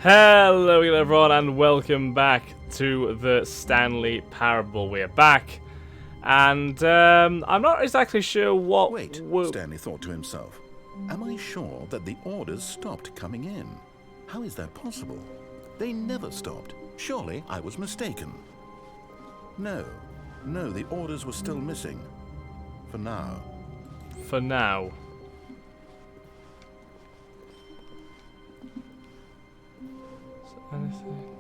Hello again everyone and welcome back to the Stanley Parable. We're back and I'm not exactly sure what... Wait, Stanley thought to himself. Am I sure that the orders stopped coming in? How is that possible? They never stopped. Surely I was mistaken. No, the orders were still missing. For now. For now. Anything?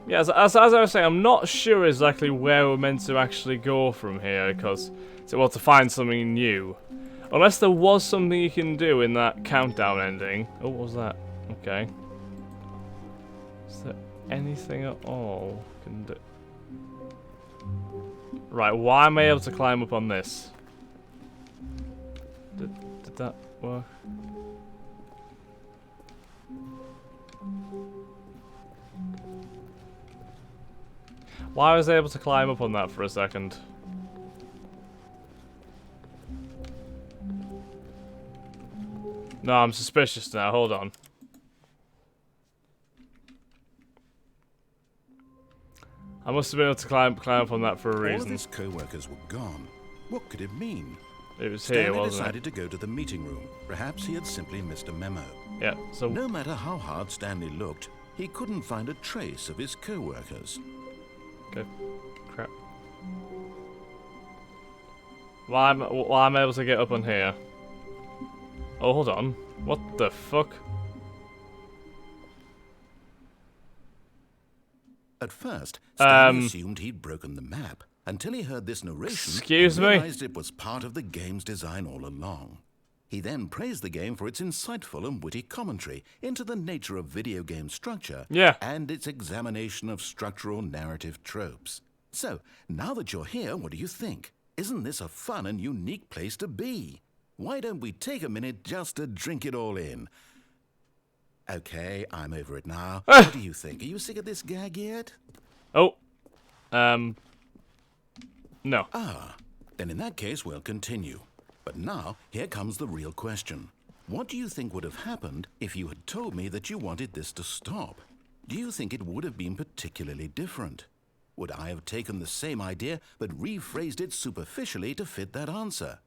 Yeah, as I was saying, I'm not sure exactly where we're meant to actually go from here, because to find something new. Unless there was something you can do in that countdown ending. Oh, what was that? Okay. Is there anything at all I can do? Right, why am I able to climb up on this? Did that work? Why was I able to climb up on that for a second? No, I'm suspicious now. Hold on. I must have been able to climb up on that for a reason. All of his co-workers were gone. What could it mean? It was here, Stanley wasn't decided to go to the meeting room. Perhaps he had simply missed a memo. it? Yeah, so... No matter how hard Stanley looked, he couldn't find a trace of his co-workers. Okay. Crap. Why am I able to get up on here? Oh, hold on. What the fuck? At first, Stanley assumed he'd broken the map until he heard this narration Excuse and me? realized it was part of the game's design all along. He then praised the game for its insightful and witty commentary into the nature of video game structure and its examination of structural narrative tropes. So, now that you're here, what do you think? Isn't this a fun and unique place to be? Why don't we take a minute just to drink it all in? Okay, I'm over it now. What do you think? Are you sick of this gag yet? Oh. No. Ah, then in that case, we'll continue. But now, here comes the real question. What do you think would have happened if you had told me that you wanted this to stop? Do you think it would have been particularly different? Would I have taken the same idea but rephrased it superficially to fit that answer?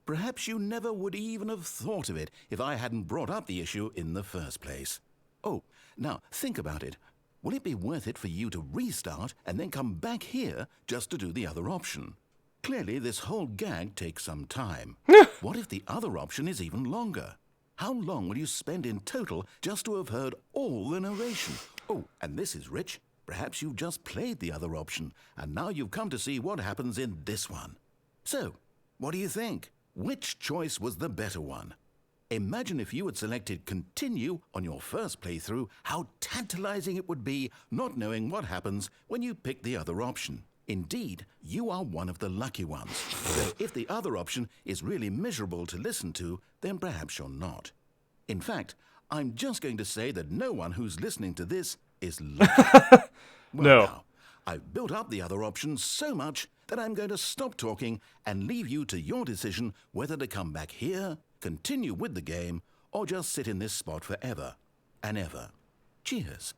Perhaps you never would even have thought of it if I hadn't brought up the issue in the first place. Oh, now think about it. Will it be worth it for you to restart and then come back here just to do the other option? Clearly, this whole gag takes some time. What if the other option is even longer? How long will you spend in total just to have heard all the narration? Oh, and this is rich. Perhaps you've just played the other option, and now you've come to see what happens in this one. So, what do you think? Which choice was the better one? Imagine if you had selected continue on your first playthrough, how tantalizing it would be not knowing what happens when you pick the other option. Indeed, you are one of the lucky ones. So if the other option is really miserable to listen to, then perhaps you're not. In fact, I'm just going to say that no one who's listening to this is lucky. No. Now, I've built up the other option so much that I'm going to stop talking and leave you to your decision whether to come back here, continue with the game, or just sit in this spot forever and ever. Cheers.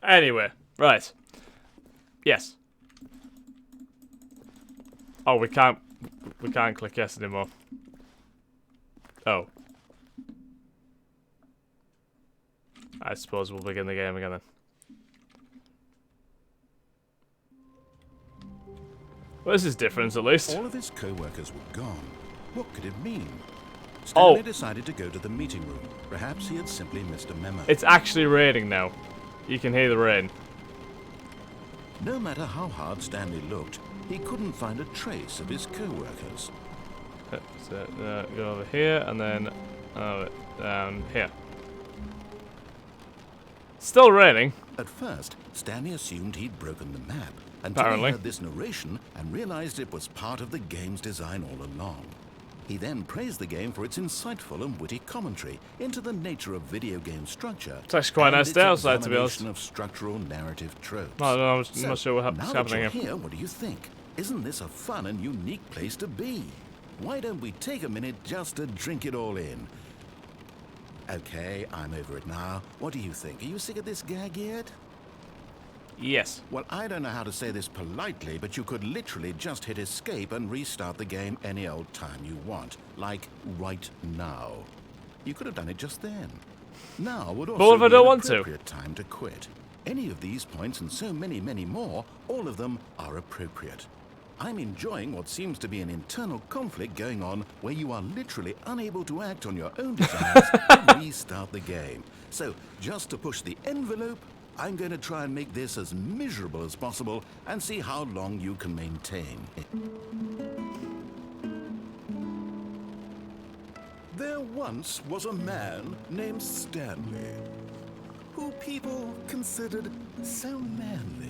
Anyway, right. Yes. Oh, we can't click yes anymore. Oh. I suppose we'll begin the game again then. Well, this is different at least. All of his co-workers were gone. What could it mean? Stanley decided to go to the meeting room. Perhaps he had simply missed a memo. It's actually raining now. You can hear the rain. No matter how hard Stanley looked, he couldn't find a trace of his co-workers. So, go over here and then down here. Still raining. At first, Stanley assumed he'd broken the map until he heard this narration and realized it was part of the game's design all along. He then praised the game for its insightful and witty commentary into the nature of video game structure. It's actually quite a nice day outside, to be honest. Of structural narrative tropes. I don't know, I'm not sure what's now happening that here. you're here, what do you think? Isn't this a fun and unique place to be? Why don't we take a minute just to drink it all in? Okay, I'm over it now. What do you think? Are you sick of this gag yet? Yes. Well, I don't know how to say this politely, but you could literally just hit escape and restart the game any old time you want. Like, right now. You could have done it just then. Now would also what if I be don't an want to? appropriate time to quit. Any of these points and so many, many more, all of them are appropriate. I'm enjoying what seems to be an internal conflict going on where you are literally unable to act on your own desires to restart the game. So, just to push the envelope, I'm going to try and make this as miserable as possible and see how long you can maintain. There once was a man named Stanley, who people considered so manly.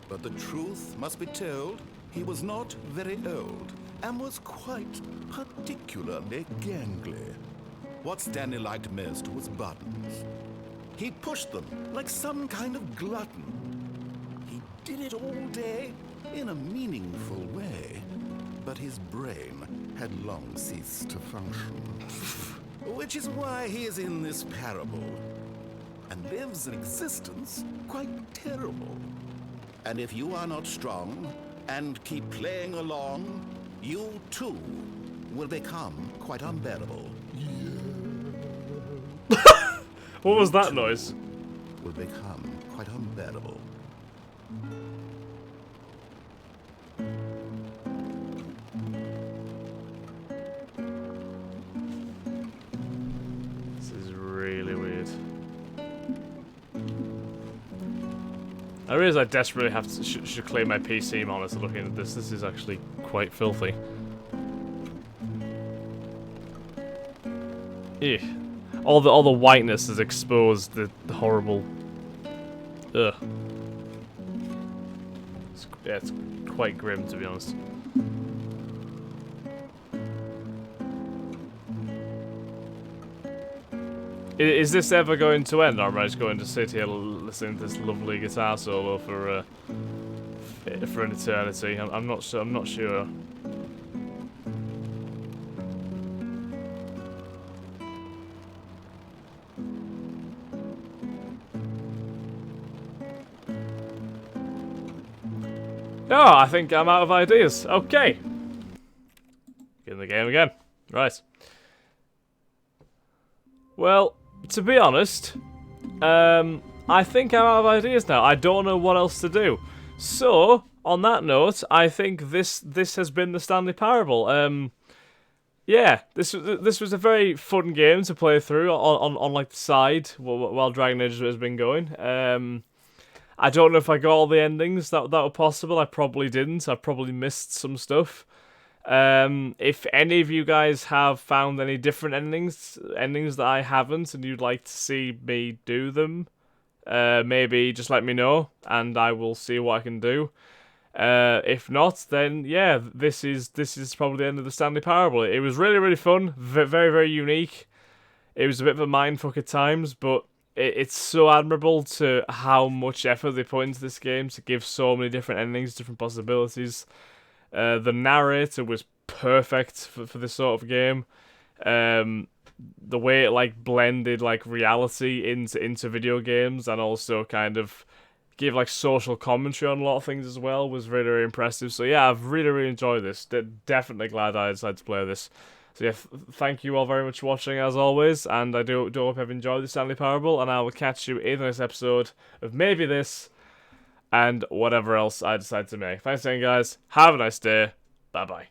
But the truth must be told, he was not very old and was quite particularly gangly. What Stanley liked most was buttons. He pushed them like some kind of glutton. He did it all day in a meaningful way, but his brain had long ceased to function. Which is why he is in this parable and lives an existence quite terrible. And if you are not strong and keep playing along, you too will become quite unbearable. What was that noise? Will become quite unbearable. This is really weird. I realize I desperately have to should clear my PC monitor looking at this. This is actually quite filthy. Ew. All the whiteness has exposed the horrible. Ugh. It's quite grim, to be honest. Is this ever going to end, or am I just going to sit here listening to this lovely guitar solo for an eternity? I'm not sure. I'm not sure. Oh, I think I'm out of ideas. Okay. Get in the game again. Right. Well, to be honest, I think I'm out of ideas now. I don't know what else to do. So, on that note, I think this has been the Stanley Parable. Yeah, this was a very fun game to play through on like the side while Dragon Age has been going. I don't know if I got all the endings that were possible. I probably didn't. I probably missed some stuff. If any of you guys have found any different endings that I haven't, and you'd like to see me do them, maybe just let me know, and I will see what I can do. If not, then yeah, this is probably the end of the Stanley Parable. It was really, really fun, very, very unique. It was a bit of a mindfuck at times, but it's so admirable to how much effort they put into this game to give so many different endings, different possibilities. The narrator was perfect for this sort of game. The way it like blended like reality into video games and also kind of gave like social commentary on a lot of things as well was very, very impressive. So yeah, I've really, really enjoyed this. Definitely glad I decided to play this. So yeah, thank you all very much for watching as always, and I do hope you've enjoyed the Stanley Parable, and I will catch you in the next episode of maybe this and whatever else I decide to make. Thanks again, guys. Have a nice day. Bye bye.